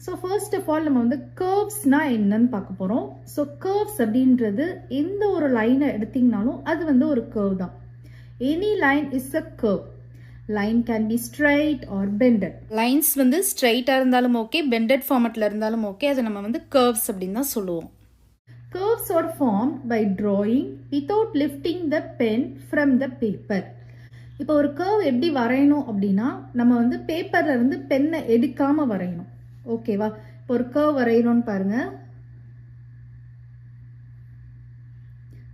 So first of all நம்ம வந்து கர்வ்ஸ்னா என்னன்னு பார்க்க போகிறோம். ஸோ கர்வ்ஸ் அப்படின்றது எந்த ஒரு லைனை எடுத்தீங்கனாலும் அது வந்து ஒரு கர்வ் தான். Any line is a curve. Line can be straight or bended. Lines வந்து ஸ்ட்ரைட்டாக இருந்தாலும் ஓகே, பெண்டட் ஃபார்மட்டில் இருந்தாலும் ஓகே, அதை நம்ம வந்து கர்வ்ஸ் அப்படின்னு தான் சொல்லுவோம். Curves are formed by drawing without lifting the pen from the paper. இப்போ ஒரு கர்வ் எப்படி வரையணும் அப்படின்னா நம்ம வந்து பேப்பர்ல இருந்து பென்னை எடுக்காம வரையணும். ஓகேவா? இப்போ ஒரு கர்வ் வரையணும்னு பாருங்க.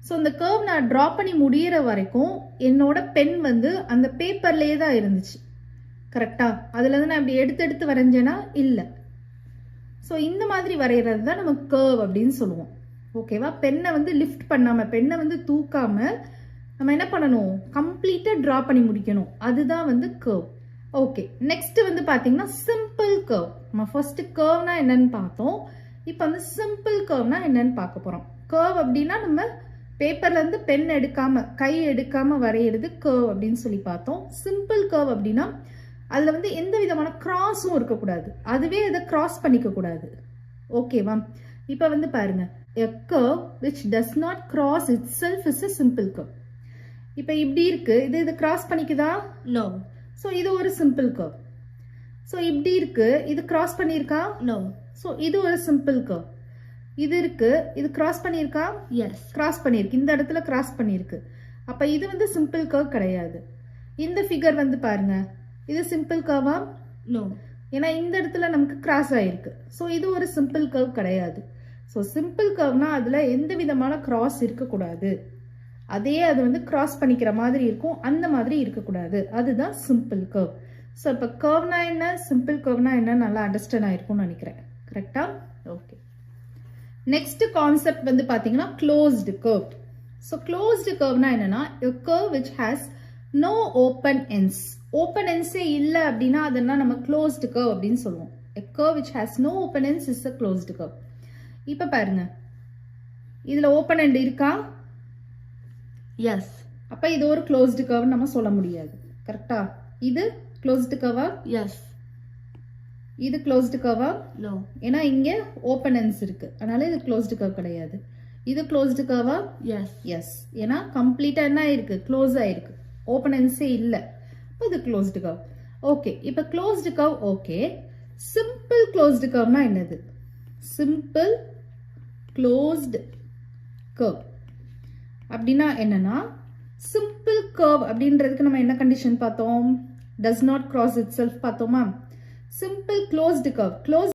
ஸோ இந்த கர்வ் நான் ட்ரா பண்ணி முடிகிற வரைக்கும் என்னோட பென் வந்து அந்த பேப்பர்லேயே தான் இருந்துச்சு. கரெக்டா? அதுலேருந்து நான் இப்படி எடுத்து வரைஞ்சேன்னா இல்லை. ஸோ இந்த மாதிரி வரைகிறது தான் நம்ம கர்வ் அப்படின்னு சொல்லுவோம். ஓகேவா? பென்னை வந்து லிஃப்ட் பண்ணாமல், பென்னை வந்து தூக்காம நம்ம என்ன பண்ணணும், கம்ப்ளீட்டாக ட்ரா பண்ணி முடிக்கணும். அதுதான் வந்து கர்வ். ஓகே, நெக்ஸ்ட் வந்து பார்த்தீங்கன்னா சிம்பிள் கர்வ். நம்ம ஃபர்ஸ்ட் கர்வ்னா என்னன்னு பார்த்தோம். இப்போ வந்து சிம்பிள் கர்வ்னா என்னன்னு பார்க்க போகிறோம். கர்வ் அப்படின்னா நம்ம பேப்பர்லேருந்து பென் எடுக்காம, கை எடுக்காம வரைகிறது கர்வ் அப்படின்னு சொல்லி பார்த்தோம். சிம்பிள் கர்வ் அப்படின்னா அதில் வந்து எந்த விதமான கிராஸும் இருக்கக்கூடாது, அதுவே அதை கிராஸ் பண்ணிக்க கூடாது. ஓகேவா? இப்போ வந்து பாருங்க, a curve which does not cross itself is a simple curve. இப்போ இப்படி இருக்கு, இது கிராஸ் பண்ணிக்குதா? No. ஸோ இது ஒரு சிம்பிள் கர்வ். ஸோ இப்படி இருக்கு, இது கிராஸ் பண்ணியிருக்கா? No. ஸோ இது ஒரு சிம்பிள் கர்வ். இது இருக்கு, இது கிராஸ் பண்ணியிருக்கா? Yes. கிராஸ் பண்ணியிருக்கு, இந்த இடத்துல கிராஸ் பண்ணியிருக்கு. அப்போ இது வந்து சிம்பிள் கர்வ் கிடையாது. இந்த ஃபிகர் வந்து பாருங்க, இது சிம்பிள் கர்வா? No. ஏன்னா இந்த இடத்துல நமக்கு கிராஸ் ஆயிருக்கு. ஸோ இது ஒரு சிம்பிள் கர்வ் கிடையாது. ஸோ சிம்பிள் கர்வ்னா அதில் எந்த விதமான கிராஸ் இருக்கக்கூடாது, அதே அது வந்து கிராஸ் பண்ணிக்கிற மாதிரி இருக்கும், அந்த மாதிரி இருக்கக்கூடாது. அதுதான் சிம்பிள் கர்வ். ஸோ இப்போ கர்வ்னா என்ன, சிம்பிள் கர்வ்னா என்ன நல்லா அண்டர்ஸ்டாண்ட் ஆயிருக்கும்னு நினைக்கிறேன். கரெக்டா? ஓகே. நெக்ஸ்ட் கான்செப்ட் வந்து பார்த்தீங்கன்னா க்ளோஸ்டு கர்வ். ஸோ க்ளோஸ்டு கர்வ்னா என்னன்னா a curve which has no open ends. Open எண்ட்ஸே இல்லை அப்படின்னா அதெல்லாம் நம்ம க்ளோஸ்டு கர்வ் அப்படின்னு சொல்லுவோம். a curve which has no open ends is a closed curve. இப்போ பாருங்க, இதுல ஓப்பன் எண்ட் இருக்கா? எஸ். அப்ப இது ஒரு க்ளோஸ்டு கர்வ் நம்ம சொல்ல முடியாது. கரெக்டா? இது க்ளோஸ்டு கர்வா? எஸ். இது க்ளோஸ்டு கர்வா? நோ. ஏன்னா இங்க ஓப்பன் எண்ட்ஸ் இருக்கு, அதனால இது க்ளோஸ்டு கர்வ் கிடையாது. இது க்ளோஸ்டு கர்வா? எஸ். எஸ். ஏன்னா கம்ப்ளீட்டா என்ன ஆயிருக்கு, க்ளோஸ் ஆயிருக்கு, ஓப்பன் எண்ட்ஸே இல்லை. இப்போ இது க்ளோஸ்டு கர்வ். ஓகே, இப்போ closed curve okay. Simple closed கர்வ்னா என்னது? சிம்பிள் க்ளோஸ்டு கர்வ் அப்படின்னா என்னன்னா, சிம்பிள் கர்வ் அப்படின்றதுக்கு நம்ம என்ன கண்டிஷன் பார்த்தோம்? Does not cross itself பார்த்தோமா? Simple closed curve,